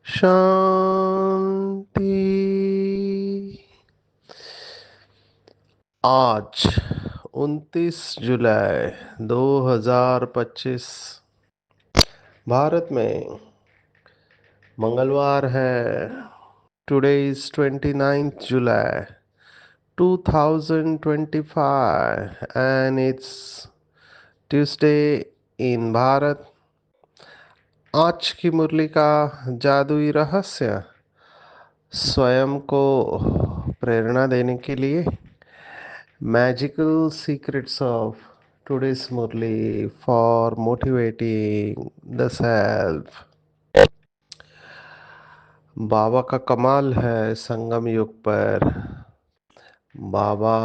शांति। आज 29 जुलाई 2025 भारत में मंगलवार है। Today is 29th July 2025 and it's Tuesday in Bharat. आज की मुरली का जादुई रहस्य स्वयं को प्रेरणा देने के लिए magical secrets of today's Murli for motivating the self. Baba का कमाल है संगम युग पर। बाबा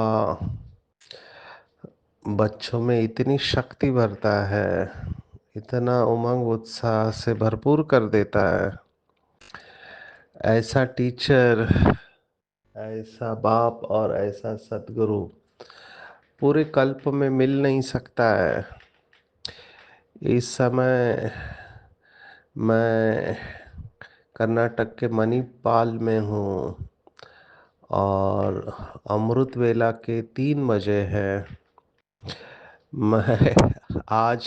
बच्चों में इतनी शक्ति भरता है, इतना उमंग उत्साह से भरपूर कर देता है। ऐसा टीचर, ऐसा बाप और ऐसा सदगुरु पूरे कल्प में मिल नहीं सकता है। इस समय मैं कर्नाटक के मणिपाल में हूँ और अमृत वेला के 3 बजे है। मैं आज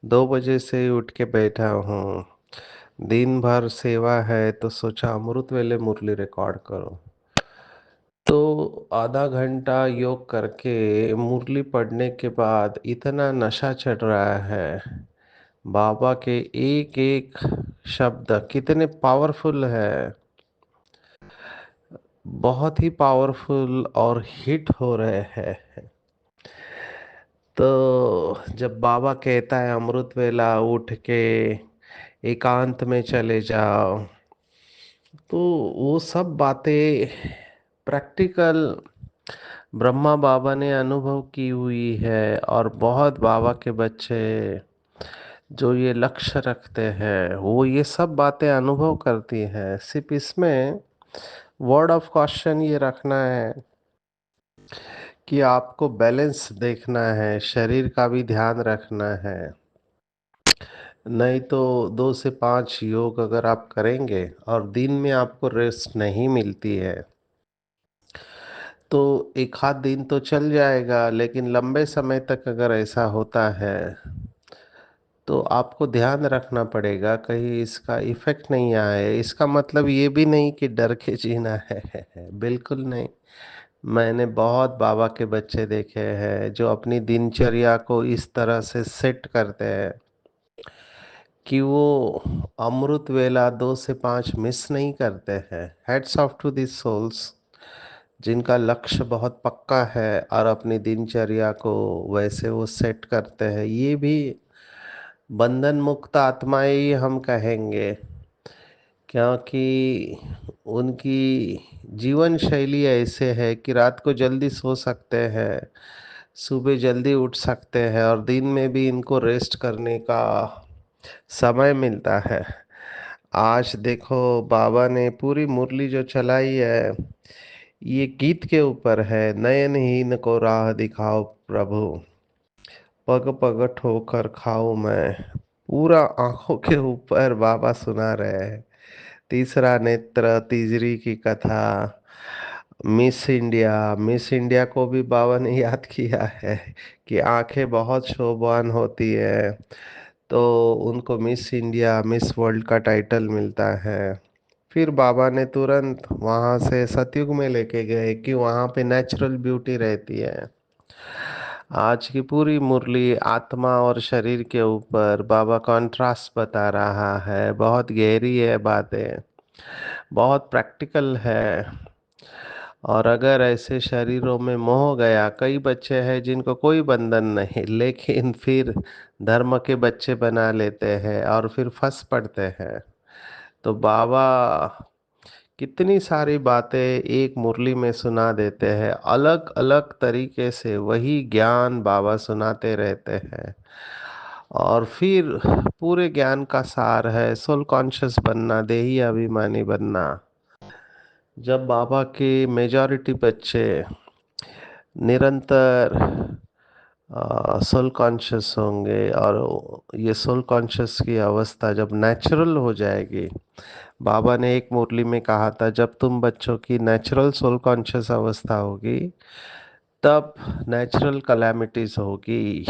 2 बजे से ही उठ के बैठा हूँ। दिन भर सेवा है तो सोचा अमृत वेले मुरली रिकॉर्ड करो। तो आधा घंटा योग करके मुरली पढ़ने के बाद इतना नशा चढ़ रहा है। बाबा के एक एक शब्द कितने पावरफुल है, बहुत ही पावरफुल और हिट हो रहे हैं। तो जब बाबा कहता है अमृत वेला उठ के एकांत में चले जाओ, तो वो सब बातें प्रैक्टिकल ब्रह्मा बाबा ने अनुभव की हुई है। और बहुत बाबा के बच्चे जो ये लक्ष्य रखते हैं वो ये सब बातें अनुभव करती हैं। सिर्फ इसमें वर्ड ऑफ क्वेश्चन ये रखना है कि आपको बैलेंस देखना है, शरीर का भी ध्यान रखना है। नहीं तो 2 से 5 योग अगर आप करेंगे और दिन में आपको रेस्ट नहीं मिलती है तो एक आध दिन तो चल जाएगा, लेकिन लंबे समय तक अगर ऐसा होता है तो आपको ध्यान रखना पड़ेगा कहीं इसका इफेक्ट नहीं आए। इसका मतलब ये भी नहीं कि डर के जीना है बिल्कुल नहीं। मैंने बहुत बाबा के बच्चे देखे हैं जो अपनी दिनचर्या को इस तरह से सेट करते हैं कि वो अमृत वेला 2 से 5 मिस नहीं करते हैं। Heads off to this souls जिनका लक्ष्य बहुत पक्का है और अपनी दिनचर्या को वैसे वो सेट करते हैं। ये भी बंधन मुक्त आत्माएं ही हम कहेंगे, क्योंकि उनकी जीवन शैली ऐसे है कि रात को जल्दी सो सकते हैं, सुबह जल्दी उठ सकते हैं और दिन में भी इनको रेस्ट करने का समय मिलता है। आज देखो बाबा ने पूरी मुरली जो चलाई है ये गीत के ऊपर है। नयनहीन को राह दिखाओ प्रभु, पग पग ठोकर खाऊं मैं। पूरा आंखों के ऊपर बाबा सुना रहे हैं। तीसरा नेत्र, तीसरी की कथा, मिस इंडिया को भी बाबा ने याद किया है कि आंखें बहुत शोभवान होती है तो उनको मिस इंडिया, मिस वर्ल्ड का टाइटल मिलता है। फिर बाबा ने तुरंत वहाँ से सतयुग में लेके गए कि वहाँ पे नेचुरल ब्यूटी रहती है। आज की पूरी मुरली आत्मा और शरीर के ऊपर बाबा कॉन्ट्रास्ट बता रहा है। बहुत गहरी है बातें, बहुत प्रैक्टिकल है। और अगर ऐसे शरीरों में मोह गया, कई बच्चे हैं जिनको कोई बंधन नहीं लेकिन फिर धर्म के बच्चे बना लेते हैं और फिर फंस पड़ते हैं। तो बाबा कितनी सारी बातें एक मुरली में सुना देते हैं, अलग अलग तरीके से वही ज्ञान बाबा सुनाते रहते हैं। और फिर पूरे ज्ञान का सार है सोल कॉन्शियस बनना, देही अभिमानी बनना। जब बाबा के मेजॉरिटी बच्चे निरंतर सोल कॉन्शियस होंगे, और ये सोल कॉन्शियस की अवस्था जब नेचुरल हो जाएगी, बाबा ने एक मुरली में कहा था जब तुम बच्चों की नेचुरल सोल कॉन्शियस अवस्था होगी, तब नेचुरल कैलामिटीज होगी।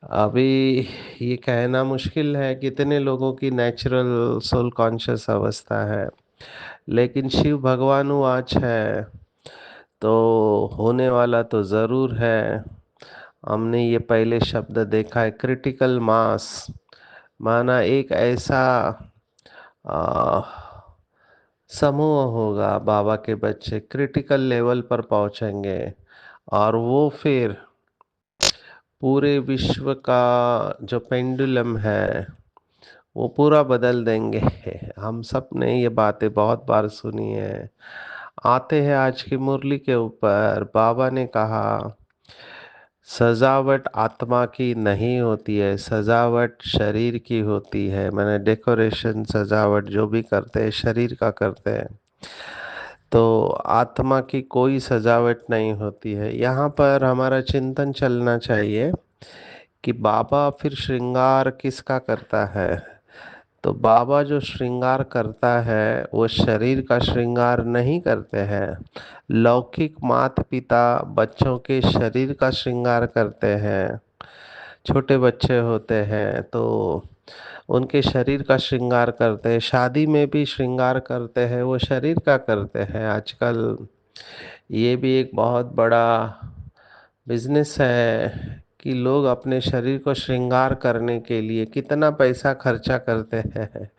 अभी ये कहना मुश्किल है कितने लोगों की नेचुरल सोल कॉन्शियस अवस्था है, लेकिन शिव भगवान आज है तो होने वाला तो जरूर है। हमने ये पहले शब्द देखा है, क्रिटिकल मास, माना एक ऐसा आ, समूह होगा, बाबा के बच्चे क्रिटिकल लेवल पर पहुंचेंगे, और वो फिर पूरे विश्व का जो पेंडुलम है वो पूरा बदल देंगे। हम सब ने ये बातें बहुत बार सुनी है। आते हैं आज की मुरली के ऊपर, बाबा ने कहा सजावट आत्मा की नहीं होती है, सजावट शरीर की होती है। मैंने डेकोरेशन सजावट जो भी करते हैं शरीर का करते हैं, तो आत्मा की कोई सजावट नहीं होती है। यहाँ पर हमारा चिंतन चलना चाहिए कि बाबा फिर श्रृंगार किसका करता है। तो बाबा जो श्रृंगार करता है वो शरीर का श्रृंगार नहीं करते हैं। लौकिक माता पिता बच्चों के शरीर का श्रृंगार करते हैं। छोटे बच्चे होते हैं तो उनके शरीर का श्रृंगार करते हैं, शादी में भी श्रृंगार करते हैं, वो शरीर का करते हैं। आजकल ये भी एक बहुत बड़ा बिजनेस है कि लोग अपने शरीर को श्रृंगार करने के लिए कितना पैसा खर्चा करते हैं।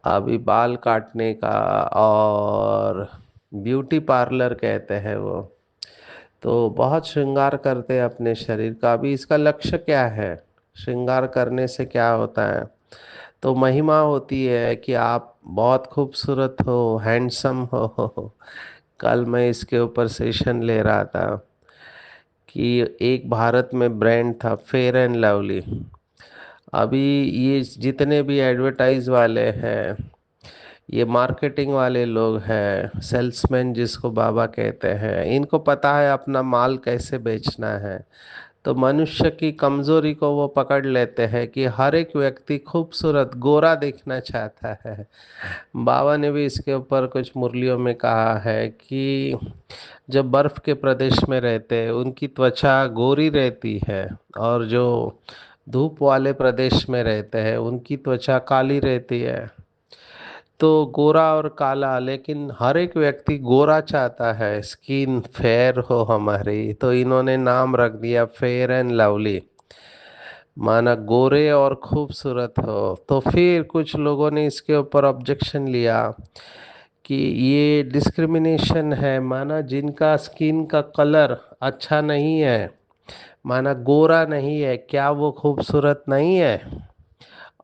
अभी बाल काटने का, और ब्यूटी पार्लर कहते हैं वो, तो बहुत श्रृंगार करते हैं अपने शरीर का। अभी इसका लक्ष्य क्या है, श्रृंगार करने से क्या होता है? तो महिमा होती है कि आप बहुत खूबसूरत हो, हैंडसम हो। कल मैं इसके ऊपर सेशन ले रहा था कि एक भारत में ब्रांड था फेयर एंड लवली। अभी ये जितने भी एडवर्टाइज वाले हैं, ये मार्केटिंग वाले लोग हैं, सेल्समैन जिसको बाबा कहते हैं, इनको पता है अपना माल कैसे बेचना है। तो मनुष्य की कमजोरी को वो पकड़ लेते हैं कि हर एक व्यक्ति खूबसूरत गोरा दिखना चाहता है। बाबा ने भी इसके ऊपर कुछ मुरलियों में कहा है कि जब बर्फ के प्रदेश में रहते हैं उनकी त्वचा गोरी रहती है, और जो धूप वाले प्रदेश में रहते हैं उनकी त्वचा काली रहती है। तो गोरा और काला, लेकिन हर एक व्यक्ति गोरा चाहता है, स्किन फेयर हो हमारी, तो इन्होंने नाम रख दिया फेयर एंड लवली, माना गोरे और खूबसूरत हो। तो फिर कुछ लोगों ने इसके ऊपर ऑब्जेक्शन लिया कि ये डिस्क्रिमिनेशन है, माना जिनका स्किन का कलर अच्छा नहीं है, माना गोरा नहीं है, क्या वो खूबसूरत नहीं है?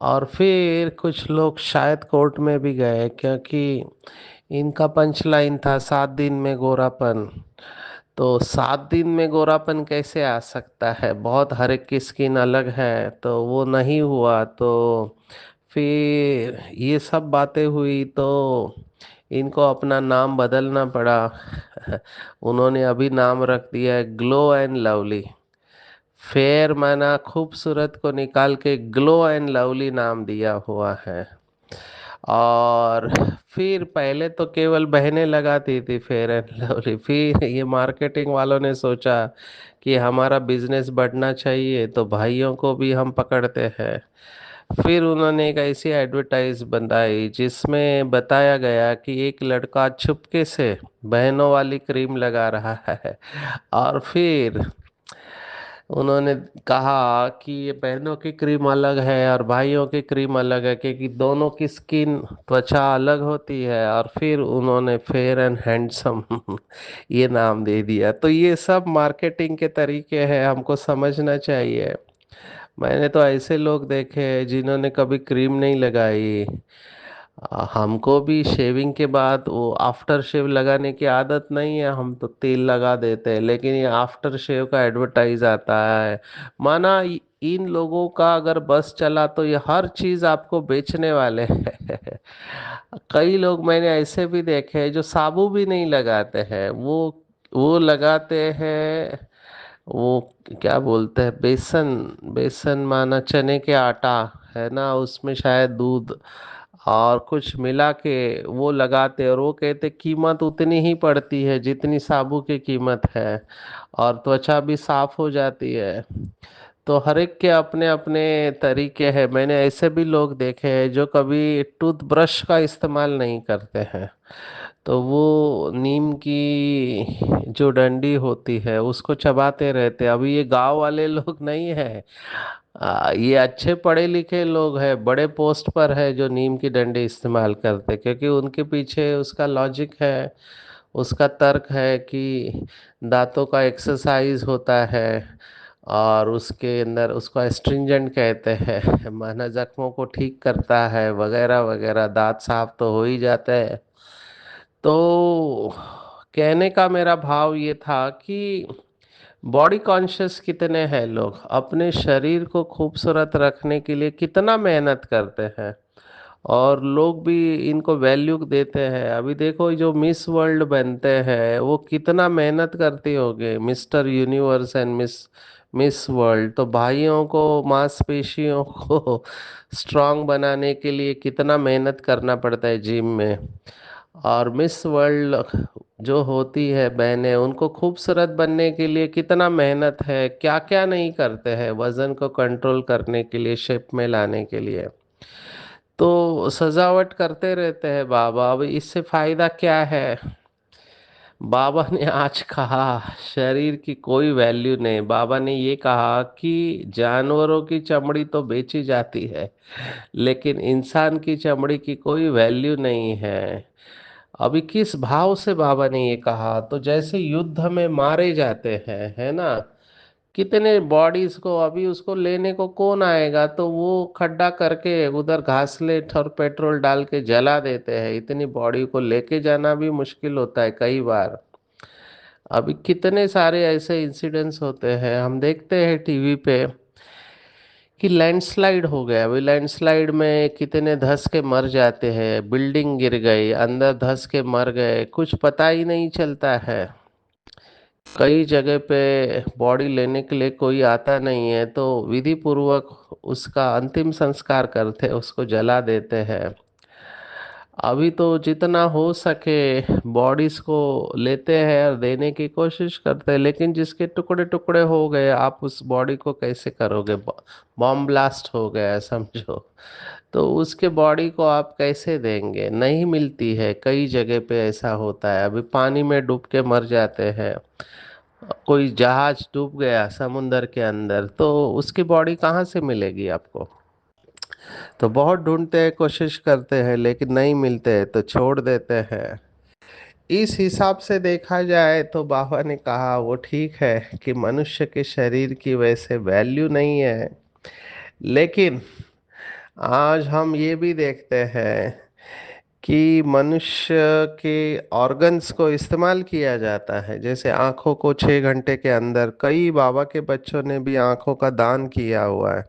और फिर कुछ लोग शायद कोर्ट में भी गए, क्योंकि इनका पंच लाइन था 7 दिन में गोरापन। तो 7 दिन में गोरापन कैसे आ सकता है, बहुत हर एक की स्किन अलग है, तो वो नहीं हुआ। तो फिर ये सब बातें हुई तो इनको अपना नाम बदलना पड़ा। उन्होंने अभी नाम रख दिया है ग्लो एंड लवली। फेयर माना खूबसूरत को निकाल के ग्लो एंड लवली नाम दिया हुआ है। और फिर पहले तो केवल बहनें लगाती थी फेयर एंड लवली, फिर ये मार्केटिंग वालों ने सोचा कि हमारा बिजनेस बढ़ना चाहिए तो भाइयों को भी हम पकड़ते हैं। फिर उन्होंने एक ऐसी एडवर्टाइज बनाई जिसमें बताया गया कि एक लड़का चुपके से बहनों वाली क्रीम लगा रहा है, और फिर उन्होंने कहा कि ये बहनों की क्रीम अलग है और भाइयों की क्रीम अलग है, क्योंकि दोनों की स्किन त्वचा अलग होती है। और फिर उन्होंने फेयर एंड हैंडसम ये नाम दे दिया। तो ये सब मार्केटिंग के तरीके हैं, हमको समझना चाहिए। मैंने तो ऐसे लोग देखे हैं जिन्होंने कभी क्रीम नहीं लगाई, हमको भी शेविंग के बाद वो आफ्टर शेव लगाने की आदत नहीं है, हम तो तेल लगा देते हैं, लेकिन ये आफ्टर शेव का एडवर्टाइज आता है। माना इन लोगों का अगर बस चला तो ये हर चीज आपको बेचने वाले हैं। कई लोग मैंने ऐसे भी देखे हैं जो साबु भी नहीं लगाते हैं, वो लगाते हैं, वो क्या बोलते हैं, बेसन। बेसन माना चने के आटा है ना, उसमें शायद दूध और कुछ मिला के वो लगाते, और वो कहते कीमत उतनी ही पड़ती है जितनी साबु की कीमत है, और त्वचा भी साफ हो जाती है। तो हर एक के अपने अपने तरीके हैं। मैंने ऐसे भी लोग देखे हैं जो कभी टूथब्रश का इस्तेमाल नहीं करते हैं, तो वो नीम की जो डंडी होती है उसको चबाते रहते हैं। अभी ये गांव वाले लोग नहीं है, ये अच्छे पढ़े लिखे लोग हैं, बड़े पोस्ट पर है, जो नीम की डंडी इस्तेमाल करते हैं, क्योंकि उनके पीछे उसका लॉजिक है, उसका तर्क है कि दांतों का एक्सरसाइज होता है, और उसके अंदर उसको एस्ट्रिंजेंट कहते हैं, माना जख्मों को ठीक करता है वगैरह वगैरह, दांत साफ तो हो ही जाते हैं। तो कहने का मेरा भाव ये था कि बॉडी कॉन्शियस कितने हैं लोग, अपने शरीर को खूबसूरत रखने के लिए कितना मेहनत करते हैं, और लोग भी इनको वैल्यू देते हैं। अभी देखो जो मिस वर्ल्ड बनते हैं वो कितना मेहनत करती होगी, mister universe and miss miss world, तो भाइयों को, मांसपेशियों को स्ट्रांग बनाने के लिए कितना मेहनत करना पड़ता है जिम में। और मिस वर्ल्ड जो होती है बहनें, उनको खूबसूरत बनने के लिए कितना मेहनत है, क्या क्या नहीं करते हैं वजन को कंट्रोल करने के लिए, शेप में लाने के लिए। तो सजावट करते रहते हैं बाबा, अब इससे फायदा क्या है। बाबा ने आज कहा शरीर की कोई वैल्यू नहीं, बाबा ने ये कहा कि जानवरों की चमड़ी तो बेची जाती है, लेकिन इंसान की चमड़ी की कोई वैल्यू नहीं है। अभी किस भाव से बाबा ने ये कहा, तो जैसे युद्ध में मारे जाते हैं, है ना, कितने बॉडीज को अभी उसको लेने को कौन आएगा, तो वो खड्डा करके उधर घासलेट और पेट्रोल डाल के जला देते हैं। इतनी बॉडी को लेके जाना भी मुश्किल होता है कई बार। अभी कितने सारे ऐसे इंसिडेंट्स होते हैं, हम देखते हैं टीवी पे कि लैंडस्लाइड हो गया। अभी लैंडस्लाइड में कितने धंस के मर जाते हैं, बिल्डिंग गिर गई, अंदर धंस के मर गए, कुछ पता ही नहीं चलता है। कई जगह पे बॉडी लेने के लिए कोई आता नहीं है, तो विधि पूर्वक उसका अंतिम संस्कार करते हैं, उसको जला देते हैं। अभी तो जितना हो सके बॉडीज को लेते हैं और देने की कोशिश करते हैं, लेकिन जिसके टुकड़े टुकड़े हो गए, आप उस बॉडी को कैसे करोगे, बॉम्ब ब्लास्ट हो गया समझो, तो उसके बॉडी को आप कैसे देंगे, नहीं मिलती है। कई जगह पे ऐसा होता है, अभी पानी में डूब के मर जाते हैं, कोई जहाज डूब गया समुंदर के अंदर, तो उसकी बॉडी कहाँ से मिलेगी आपको। तो बहुत ढूंढते हैं, कोशिश करते हैं, लेकिन नहीं मिलते हैं तो छोड़ देते हैं। इस हिसाब से देखा जाए तो बाबा ने कहा वो ठीक है कि मनुष्य के शरीर की वैसे वैल्यू नहीं है, लेकिन आज हम ये भी देखते हैं कि मनुष्य के ऑर्गन्स को इस्तेमाल किया जाता है। जैसे आंखों को 6 घंटे के अंदर, कई बाबा के बच्चों ने भी आंखों का दान किया हुआ है,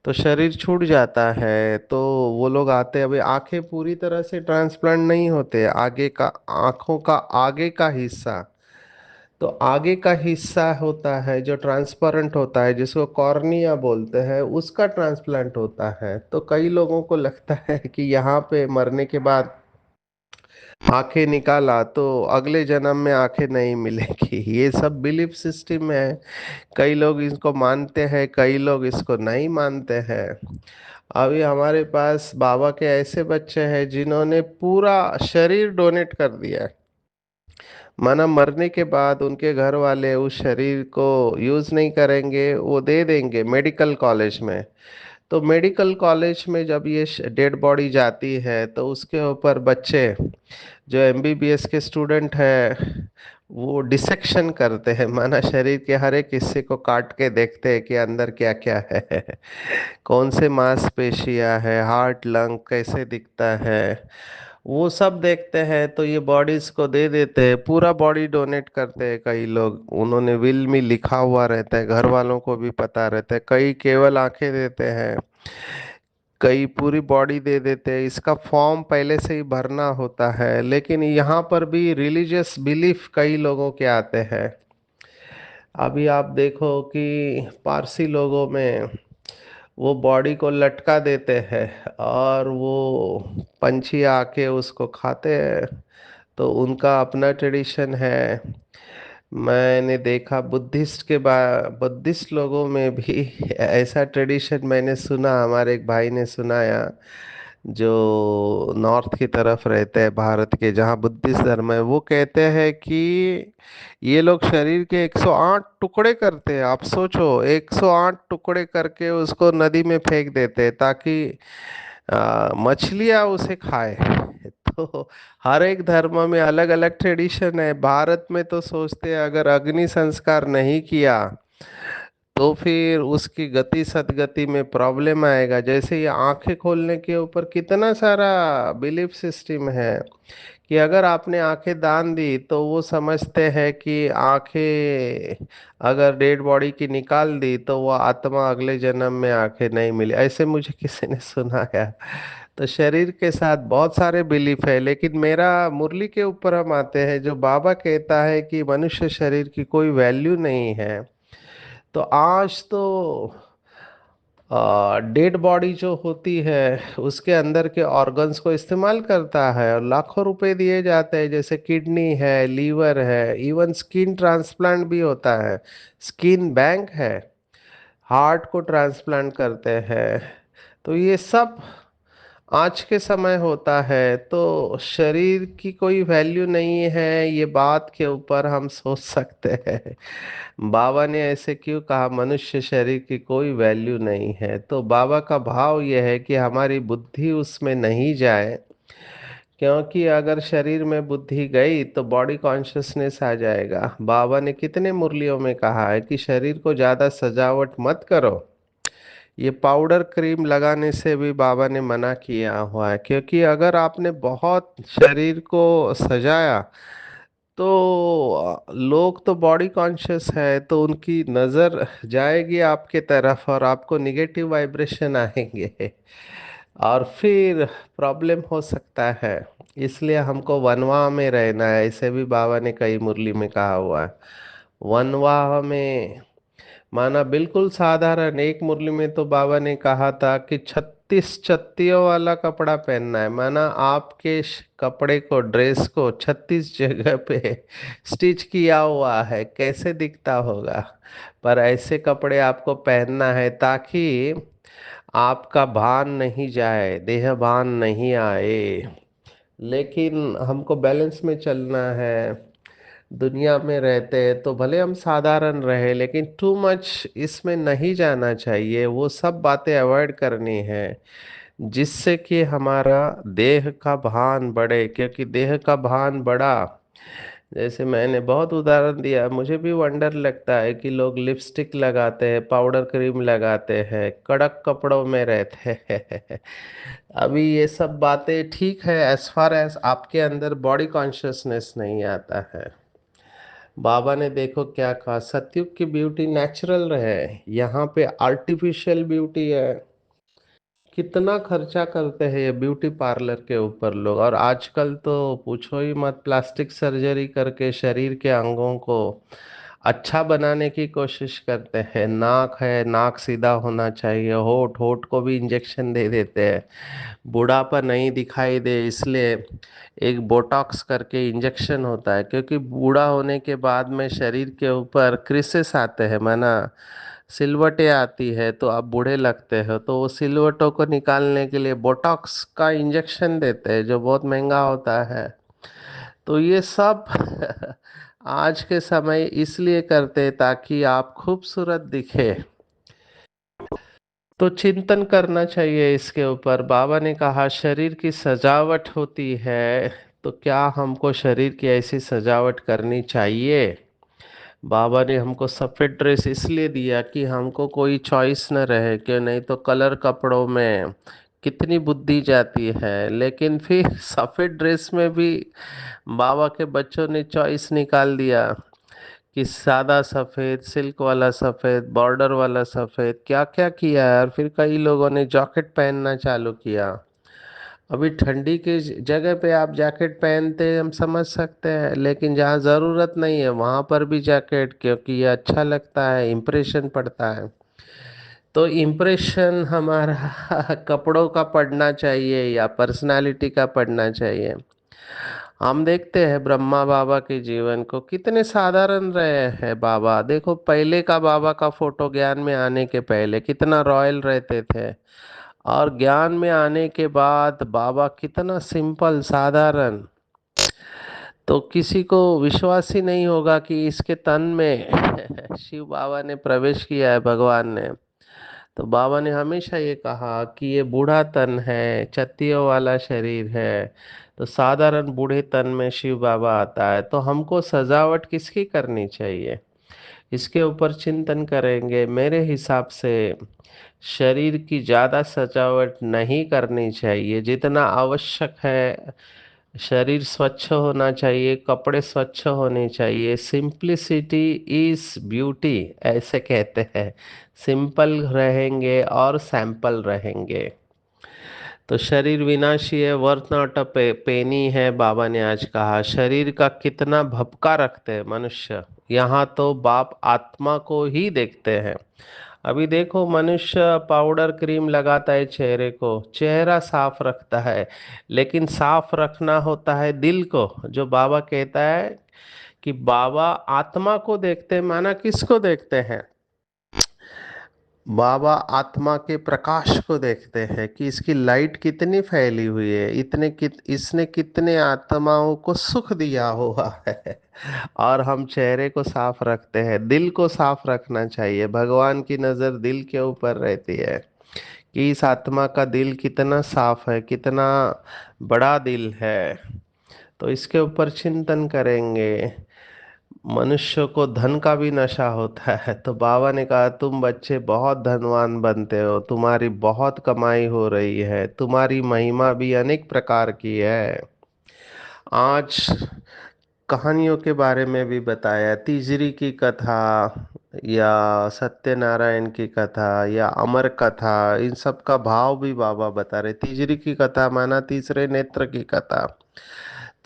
तो शरीर छूट जाता है, तो वो लोग आते हैं। अभी आंखें पूरी तरह से ट्रांसप्लांट नहीं होते, आगे का, आंखों का आगे का हिस्सा, तो आगे का हिस्सा होता है जो ट्रांसपेरेंट होता है, जिसको कॉर्निया बोलते हैं, उसका ट्रांसप्लांट होता है। तो कई लोगों को लगता है कि यहाँ पे मरने के बाद आंखें निकाला तो अगले जन्म में आंखें नहीं मिलेगी। ये सब बिलीफ सिस्टम है, कई लोग इसको मानते हैं, कई लोग इसको नहीं मानते हैं। अभी हमारे पास बाबा के ऐसे बच्चे हैं जिन्होंने पूरा शरीर डोनेट कर दिया है, माना मरने के बाद उनके घर वाले उस शरीर को यूज नहीं करेंगे, वो दे देंगे मेडिकल कॉलेज में। तो मेडिकल कॉलेज में जब ये डेड बॉडी जाती है तो उसके ऊपर बच्चे जो एमबीबीएस के स्टूडेंट है वो डिसेक्शन करते हैं, माना शरीर के हर एक हिस्से को काट के देखते हैं कि अंदर क्या क्या है। कौन से मांसपेशियां है, हार्ट लंग कैसे दिखता है, वो सब देखते हैं। तो ये बॉडीज को दे देते हैं, पूरा बॉडी डोनेट करते हैं कई लोग, उन्होंने विल में लिखा हुआ रहता है, घर वालों को भी पता रहता है। कई केवल आंखें देते हैं, कई पूरी बॉडी दे देते हैं। इसका फॉर्म पहले से ही भरना होता है। लेकिन यहाँ पर भी रिलीजियस बिलीफ कई लोगों के आते हैं। अभी आप देखो कि पारसी लोगों में वो बॉडी को लटका देते हैं और वो पंछी आके उसको खाते हैं। तो उनका अपना ट्रेडिशन है। मैंने देखा बुद्धिस्ट लोगों में भी ऐसा ट्रेडिशन मैंने सुना, हमारे एक भाई ने सुनाया, जो नॉर्थ की तरफ रहते हैं भारत के, जहाँ बुद्धिस्ट धर्म है। वो कहते हैं कि ये लोग शरीर के 108 टुकड़े करते हैं। आप सोचो, 108 टुकड़े करके उसको नदी में फेंक देते हैं ताकि मछलियां उसे खाए। तो हर एक धर्म में अलग अलग ट्रेडिशन है। भारत में तो सोचते हैं अगर अग्नि संस्कार नहीं किया तो फिर उसकी गति सदगति में प्रॉब्लम आएगा। जैसे ये आंखें खोलने के ऊपर कितना सारा बिलीफ सिस्टम है कि अगर आपने आंखें दान दी तो वो समझते हैं कि आंखें अगर डेड बॉडी की निकाल दी तो वो आत्मा अगले जन्म में आंखें नहीं मिली, ऐसे मुझे किसी ने सुनाया। तो शरीर के साथ बहुत सारे बिलीफ है। लेकिन मेरा मुरली के ऊपर हम आते हैं, जो बाबा कहता है कि मनुष्य शरीर की कोई वैल्यू नहीं है। तो आज तो डेड बॉडी जो होती है उसके अंदर के ऑर्गन्स को इस्तेमाल करता है और लाखों रुपए दिए जाते हैं। जैसे किडनी है, लीवर है, इवन स्किन ट्रांसप्लांट भी होता है, स्किन बैंक है, हार्ट को ट्रांसप्लांट करते हैं। तो ये सब आज के समय होता है। तो शरीर की कोई वैल्यू नहीं है, ये बात के ऊपर हम सोच सकते हैं बाबा ने ऐसे क्यों कहा, मनुष्य शरीर की कोई वैल्यू नहीं है। तो बाबा का भाव यह है कि हमारी बुद्धि उसमें नहीं जाए, क्योंकि अगर शरीर में बुद्धि गई तो बॉडी कॉन्शियसनेस आ जाएगा। बाबा ने कितने मुरलियों में कहा है कि शरीर को ज्यादा सजावट मत करो। ये पाउडर क्रीम लगाने से भी बाबा ने मना किया हुआ है, क्योंकि अगर आपने बहुत शरीर को सजाया तो लोग तो बॉडी कॉन्शियस है, तो उनकी नज़र जाएगी आपके तरफ और आपको निगेटिव वाइब्रेशन आएंगे और फिर प्रॉब्लम हो सकता है। इसलिए हमको वनवाह में रहना है, ऐसे भी बाबा ने कई मुरली में कहा हुआ है। वनवाह में माना बिल्कुल साधारण, एक मुरली में तो बाबा ने कहा था कि 36 छत्तियों वाला कपड़ा पहनना है। माना आपके कपड़े को, ड्रेस को 36 जगह पे स्टिच किया हुआ है, कैसे दिखता होगा। पर ऐसे कपड़े आपको पहनना है ताकि आपका भान नहीं जाए, देह भान नहीं आए। लेकिन हमको बैलेंस में चलना है। दुनिया में रहते हैं तो भले हम साधारण रहे, लेकिन टू मच इसमें नहीं जाना चाहिए। वो सब बातें अवॉइड करनी है जिससे कि हमारा देह का भान बढ़े। क्योंकि देह का भान बढ़ा, जैसे मैंने बहुत उदाहरण दिया, मुझे भी वंडर लगता है कि लोग लिपस्टिक लगाते हैं, पाउडर क्रीम लगाते हैं, कड़क कपड़ों में रहते हैं। अभी ये सब बातें ठीक है एज फार एज आपके अंदर बॉडी कॉन्शियसनेस नहीं आता है। बाबा ने देखो क्या कहा, सतयुग की ब्यूटी नेचुरल रहे, यहाँ पे आर्टिफिशियल ब्यूटी है। कितना खर्चा करते हैं ये ब्यूटी पार्लर के ऊपर लोग। और आजकल तो पूछो ही मत, प्लास्टिक सर्जरी करके शरीर के अंगों को अच्छा बनाने की कोशिश करते हैं। नाक है, नाक सीधा होना चाहिए, होठ, होठ को भी इंजेक्शन दे देते हैं बुढ़ापा नहीं दिखाई दे इसलिए। एक बोटॉक्स करके इंजेक्शन होता है, क्योंकि बूढ़ा होने के बाद में शरीर के ऊपर क्रिसेस आते हैं, माना सिलवटें आती है, तो आप बूढ़े लगते हो। तो वो सिलवटों को निकालने के लिए बोटॉक्स का इंजेक्शन देते हैं जो बहुत महंगा होता है। तो ये सब आज के समय इसलिए करते हैं ताकि आप खूबसूरत दिखे। तो चिंतन करना चाहिए इसके ऊपर। बाबा ने कहा शरीर की सजावट होती है, तो क्या हमको शरीर की ऐसी सजावट करनी चाहिए? बाबा ने हमको सफेद ड्रेस इसलिए दिया कि हमको कोई चॉइस न रहे, कि नहीं तो कलर कपड़ों में कितनी बुद्धि जाती है। लेकिन फिर सफेद ड्रेस में भी बाबा के बच्चों ने चॉइस निकाल दिया कि सादा सफेद, सिल्क वाला सफेद, बॉर्डर वाला सफेद, क्या क्या किया यार। फिर कई लोगों ने जैकेट पहनना चालू किया। अभी ठंडी की जगह पे आप जैकेट पहनते हम समझ सकते हैं, लेकिन जहाँ ज़रूरत नहीं है वहाँ पर भी जैकेट, क्योंकि ये अच्छा लगता है, इम्प्रेशन पड़ता है। तो इम्प्रेशन हमारा कपड़ों का पड़ना चाहिए या पर्सनालिटी का पड़ना चाहिए? हम देखते हैं ब्रह्मा बाबा के जीवन को, कितने साधारण रहे हैं बाबा। देखो पहले का बाबा का फोटो ज्ञान में आने के पहले कितना रॉयल रहते थे, और ज्ञान में आने के बाद बाबा कितना सिंपल साधारण। तो किसी को विश्वास ही नहीं होगा कि इसके तन में शिव बाबा ने प्रवेश किया है, भगवान ने। तो बाबा ने हमेशा ये कहा कि ये बूढ़ा तन है, चत्तियों वाला शरीर है। तो साधारण बूढ़े तन में शिव बाबा आता है, तो हमको सजावट किसकी करनी चाहिए, इसके ऊपर चिंतन करेंगे। मेरे हिसाब से शरीर की ज़्यादा सजावट नहीं करनी चाहिए, जितना आवश्यक है। शरीर स्वच्छ होना चाहिए, कपड़े स्वच्छ होने चाहिए। सिंप्लिसिटी इज ब्यूटी, ऐसे कहते हैं। सिंपल रहेंगे और सैंपल रहेंगे। तो शरीर विनाशी है, वर्थ नॉट अ पेनी है, बाबा ने आज कहा। शरीर का कितना भपका रखते हैं मनुष्य। यहाँ तो बाप आत्मा को ही देखते हैं। अभी देखो मनुष्य पाउडर क्रीम लगाता है चेहरे को, चेहरा साफ रखता है, लेकिन साफ रखना होता है दिल को। जो बाबा कहता है कि बाबा आत्मा को देखते हैं, माना किसको देखते हैं? बाबा आत्मा के प्रकाश को देखते हैं कि इसकी लाइट कितनी फैली हुई है, इसने कितने आत्माओं को सुख दिया हुआ है। और हम चेहरे को साफ रखते हैं, दिल को साफ रखना चाहिए। भगवान की नज़र दिल के ऊपर रहती है कि इस आत्मा का दिल कितना साफ है, कितना बड़ा दिल है। तो इसके ऊपर चिंतन करेंगे। मनुष्य को धन का भी नशा होता है, तो बाबा ने कहा तुम बच्चे बहुत धनवान बनते हो, तुम्हारी बहुत कमाई हो रही है, तुम्हारी महिमा भी अनेक प्रकार की है। आज कहानियों के बारे में भी बताया, तीजरी की कथा या सत्यनारायण की कथा या अमर कथा, इन सब का भाव भी बाबा बता रहे। तीजरी की कथा माना तीसरे नेत्र की कथा।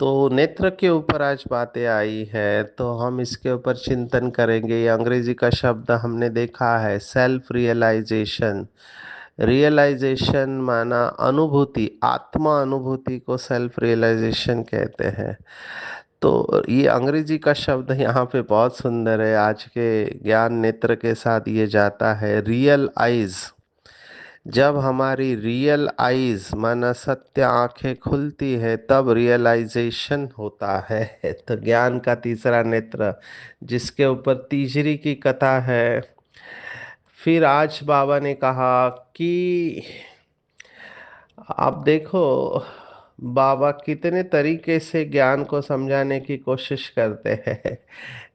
तो नेत्र के ऊपर आज बातें आई है, तो हम इसके ऊपर चिंतन करेंगे। ये अंग्रेजी का शब्द हमने देखा है, सेल्फ रियलाइजेशन। रियलाइजेशन माना अनुभूति, आत्मा अनुभूति को सेल्फ रियलाइजेशन कहते हैं। तो ये अंग्रेजी का शब्द यहाँ पे बहुत सुंदर है। आज के ज्ञान नेत्र के साथ ये जाता है, रियल आइज। जब हमारी रियल आईज माना सत्य आंखें खुलती है, तब रियलाइजेशन होता है। तो ज्ञान का तीसरा नेत्र, जिसके ऊपर तीसरी की कथा है। फिर आज बाबा ने कहा कि आप देखो बाबा कितने तरीके से ज्ञान को समझाने की कोशिश करते हैं।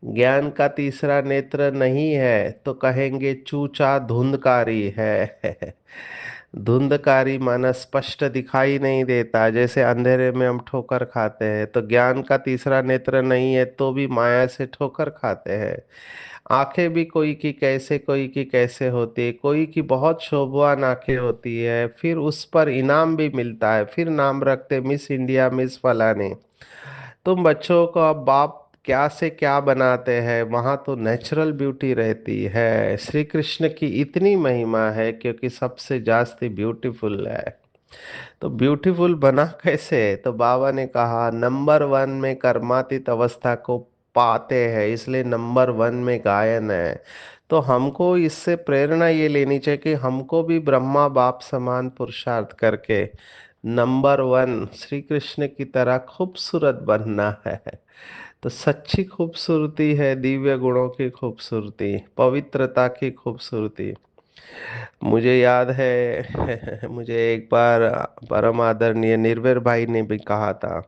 ज्ञान का तीसरा नेत्र नहीं है तो कहेंगे चूचा धुंधकारी है। धुंधकारी माना स्पष्ट दिखाई नहीं देता, जैसे अंधेरे में हम ठोकर खाते हैं। तो ज्ञान का तीसरा नेत्र नहीं है तो भी माया से ठोकर खाते हैं। आंखें भी कोई की कैसे कोई की कैसे होती है, कोई की बहुत शोभवान आंखें होती है, फिर उस पर इनाम भी मिलता है, फिर नाम रखते मिस इंडिया, मिस फलानी। तुम बच्चों को अब बाप क्या से क्या बनाते हैं, वहां तो नेचुरल ब्यूटी रहती है। श्री कृष्ण की इतनी महिमा है क्योंकि सबसे जास्ती ब्यूटीफुल है। तो ब्यूटीफुल बना कैसे? तो बाबा ने कहा नंबर वन में कर्मातीत अवस्था को पाते हैं, इसलिए नंबर वन में गायन है। तो हमको इससे प्रेरणा ये लेनी चाहिए कि हमको भी ब्रह्मा बाप समान पुरुषार्थ करके नंबर वन श्री कृष्ण की तरह खूबसूरत बनना है। तो सच्ची खूबसूरती है दिव्य गुणों की खूबसूरती, पवित्रता की खूबसूरती। मुझे याद है मुझे एक बार परम आदरणीय निर्भय भाई ने भी कहा था।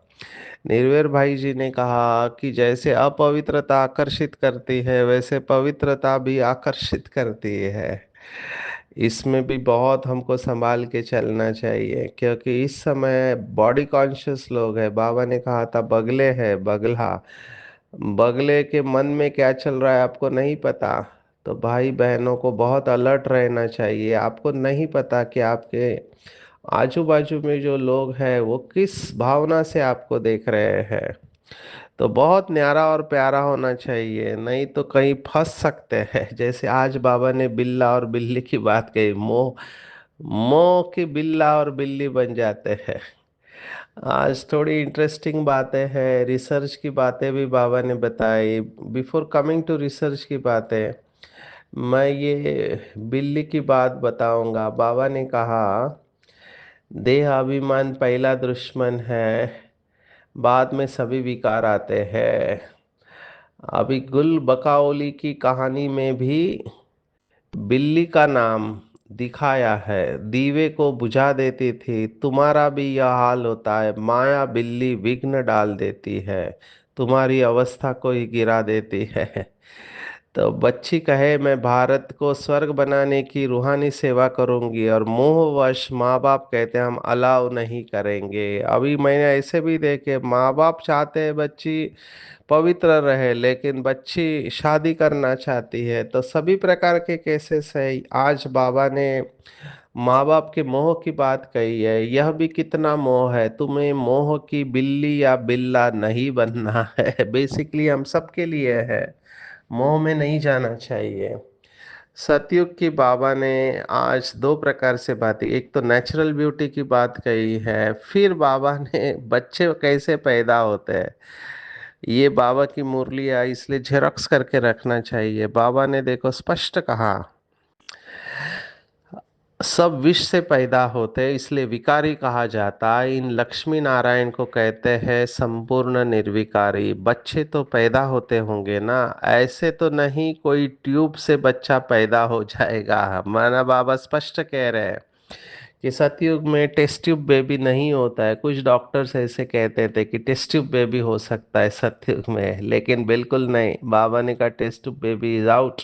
निर्भय भाई जी ने कहा कि जैसे अपवित्रता आकर्षित करती है, वैसे पवित्रता भी आकर्षित करती है। इसमें भी बहुत हमको संभाल के चलना चाहिए, क्योंकि इस समय बॉडी कॉन्शियस लोग है। बाबा ने कहा था बगले है बगला, बगले के मन में क्या चल रहा है आपको नहीं पता। तो भाई बहनों को बहुत अलर्ट रहना चाहिए। आपको नहीं पता कि आपके आजू बाजू में जो लोग हैं वो किस भावना से आपको देख रहे हैं। तो बहुत न्यारा और प्यारा होना चाहिए, नहीं तो कहीं फंस सकते हैं। जैसे आज बाबा ने बिल्ला और बिल्ली की बात कही, मोह मोह की बिल्ला और बिल्ली बन जाते हैं। आज थोड़ी इंटरेस्टिंग बातें हैं, रिसर्च की बातें भी बाबा ने बताई। बिफोर कमिंग टू रिसर्च की बातें, मैं ये बिल्ली की बात बताऊंगा। बाबा ने कहा देह अभिमान पहला दुश्मन है, बाद में सभी विकार आते हैं। अभी गुल बकाओली की कहानी में भी बिल्ली का नाम दिखाया है। दीवे को बुझा देती थी। तुम्हारा भी यह हाल होता है, माया बिल्ली विघ्न डाल देती है, तुम्हारी अवस्था को ही गिरा देती है। तो बच्ची कहे मैं भारत को स्वर्ग बनाने की रूहानी सेवा करूंगी, और मोहवश माँ बाप कहते हैं हम अलाउ नहीं करेंगे। अभी मैंने ऐसे भी देखे, माँ बाप चाहते हैं बच्ची पवित्र रहे, लेकिन बच्ची शादी करना चाहती है। तो सभी प्रकार के केसेस है। आज बाबा ने माँ बाप के मोह की बात कही है। यह भी कितना मोह है, तुम्हें मोह की बिल्ली या बिल्ला नहीं बनना है। बेसिकली हम सबके लिए है, मोह में नहीं जाना चाहिए। सतयुग की बाबा ने आज दो प्रकार से बात की। एक तो नेचुरल ब्यूटी की बात कही है, फिर बाबा ने बच्चे कैसे पैदा होते हैं, ये बाबा की मुरलियाँ इसलिए झेरॉक्स करके रखना चाहिए। बाबा ने देखो स्पष्ट कहा, सब विष से पैदा होते हैं, इसलिए विकारी कहा जाता है। इन लक्ष्मी नारायण को कहते हैं संपूर्ण निर्विकारी। बच्चे तो पैदा होते होंगे ना, ऐसे तो नहीं कोई ट्यूब से बच्चा पैदा हो जाएगा। माना बाबा स्पष्ट कह रहे हैं कि सतयुग में टेस्ट ट्यूब बेबी नहीं होता है। कुछ डॉक्टर्स ऐसे कहते थे कि टेस्ट ट्यूब बेबी हो सकता है सतयुग में, लेकिन बिल्कुल नहीं। बाबा ने कहा test tube baby is out.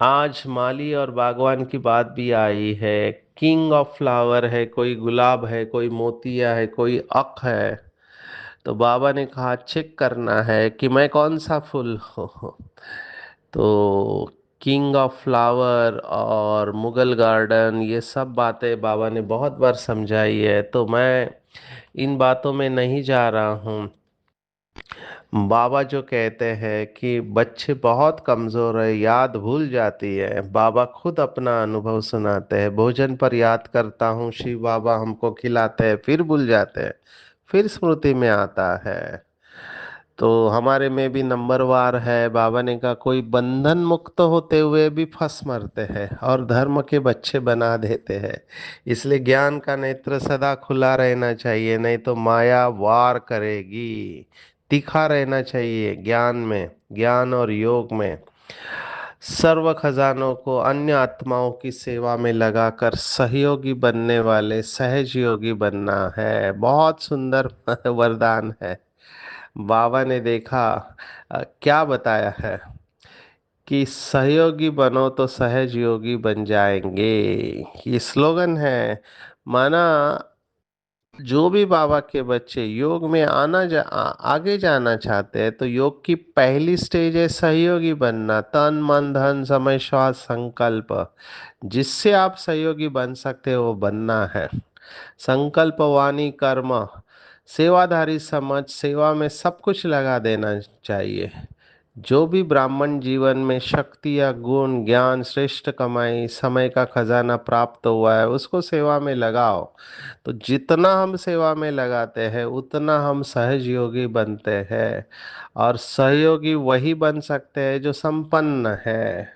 आज माली और बागवान की बात भी आई है। किंग ऑफ फ्लावर है, कोई गुलाब है, कोई मोतिया है, कोई अक है। तो बाबा ने कहा चेक करना है कि मैं कौन सा फूल हूँ। तो किंग ऑफ फ्लावर और मुगल गार्डन, ये सब बातें बाबा ने बहुत बार समझाई है, तो मैं इन बातों में नहीं जा रहा हूँ। बाबा जो कहते हैं कि बच्चे बहुत कमजोर है, याद भूल जाती है, बाबा खुद अपना अनुभव सुनाते हैं। भोजन पर याद करता हूँ शिव बाबा हमको खिलाते हैं, फिर भूल जाते हैं, फिर स्मृति में आता है। तो हमारे में भी नंबरवार है। बाबा ने कहा कोई बंधन मुक्त होते हुए भी फंस मरते हैं और धर्म के बच्चे बना देते हैं। इसलिए ज्ञान का नेत्र सदा खुला रहना चाहिए, नहीं तो माया वार करेगी। तीखा रहना चाहिए ज्ञान में, ज्ञान और योग में। सर्व खजानों को अन्य आत्माओं की सेवा में लगाकर सहयोगी बनने वाले सहज योगी बनना है। बहुत सुंदर वरदान है। बाबा ने देखा क्या बताया है कि सहयोगी बनो तो सहज योगी बन जाएंगे। ये स्लोगन है। माना जो भी बाबा के बच्चे योग में आगे जाना चाहते हैं, तो योग की पहली स्टेज है सहयोगी बनना। तन मन धन समय श्वास संकल्प, जिससे आप सहयोगी बन सकते हो वो बनना है। संकल्प वाणी कर्म, सेवाधारी समझ, सेवा में सब कुछ लगा देना चाहिए। जो भी ब्राह्मण जीवन में शक्ति या गुण ज्ञान श्रेष्ठ कमाई समय का खजाना प्राप्त हुआ है, उसको सेवा में लगाओ। तो जितना हम सेवा में लगाते हैं उतना हम सहज योगी बनते हैं। और सहयोगी वही बन सकते हैं जो संपन्न है,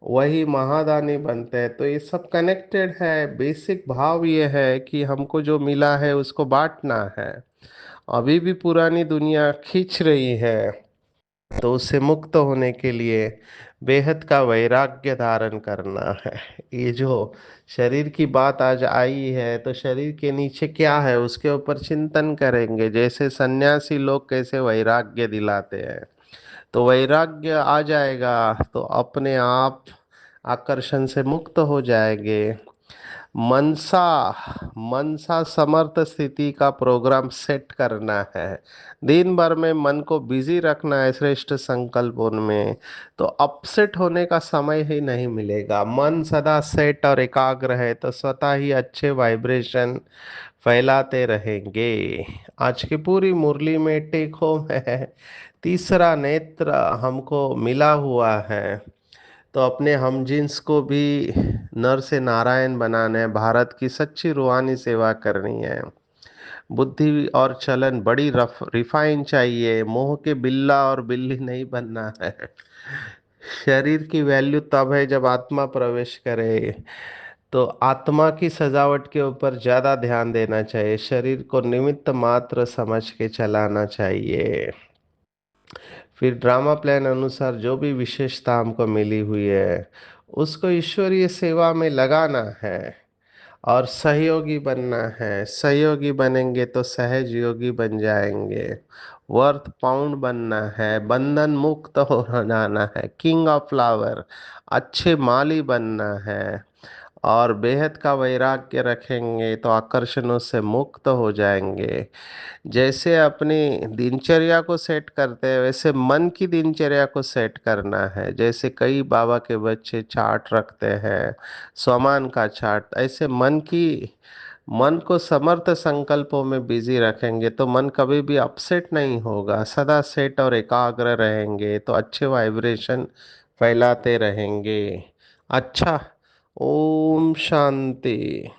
वही महादानी बनते हैं। तो ये सब कनेक्टेड है। बेसिक भाव ये है कि हमको जो मिला है उसको बांटना है। अभी भी पुरानी दुनिया खींच रही है तो उससे मुक्त होने के लिए बेहद का वैराग्य धारण करना है। ये जो शरीर की बात आज आई है, तो शरीर के नीचे क्या है उसके ऊपर चिंतन करेंगे। जैसे सन्यासी लोग कैसे वैराग्य दिलाते हैं, तो वैराग्य आ जाएगा तो अपने आप आकर्षण से मुक्त हो जाएंगे। मनसा मनसा समर्थ स्थिति का प्रोग्राम सेट करना है। दिन भर में मन को बिजी रखना है श्रेष्ठ संकल्पों में, तो अपसेट होने का समय ही नहीं मिलेगा। मन सदा सेट और एकाग्र है तो स्वतः ही अच्छे वाइब्रेशन फैलाते रहेंगे। आज की पूरी मुरली में टेक होम है, तीसरा नेत्र हमको मिला हुआ है। तो अपने हम जिन्स को भी नर से नारायण बनाना है, भारत की सच्ची रूहानी सेवा करनी है। बुद्धि और चलन बड़ी रफ रिफाइन चाहिए, मोह के बिल्ला और बिल्ली नहीं बनना है। शरीर की वैल्यू तब है जब आत्मा प्रवेश करे। तो आत्मा की सजावट के ऊपर ज्यादा ध्यान देना चाहिए, शरीर को निमित्त मात्र समझ के चलाना चाहिए। फिर ड्रामा प्लान अनुसार जो भी विशेषता हमको मिली हुई है उसको ईश्वरीय सेवा में लगाना है और सहयोगी बनना है। सहयोगी बनेंगे तो सहज योगी बन जाएंगे। वर्थ पाउंड बनना है, बंधन मुक्त हो जाना है, किंग ऑफ फ्लावर, अच्छे माली बनना है। और बेहद का वैराग्य रखेंगे तो आकर्षणों से मुक्त हो जाएंगे। जैसे अपनी दिनचर्या को सेट करते हैं वैसे मन की दिनचर्या को सेट करना है। जैसे कई बाबा के बच्चे चार्ट रखते हैं, स्वमान का चार्ट, ऐसे मन को समर्थ संकल्पों में बिजी रखेंगे तो मन कभी भी अपसेट नहीं होगा, सदा सेट और एकाग्र रहेंगे तो अच्छे वाइब्रेशन फैलाते रहेंगे। अच्छा, ओम शांति।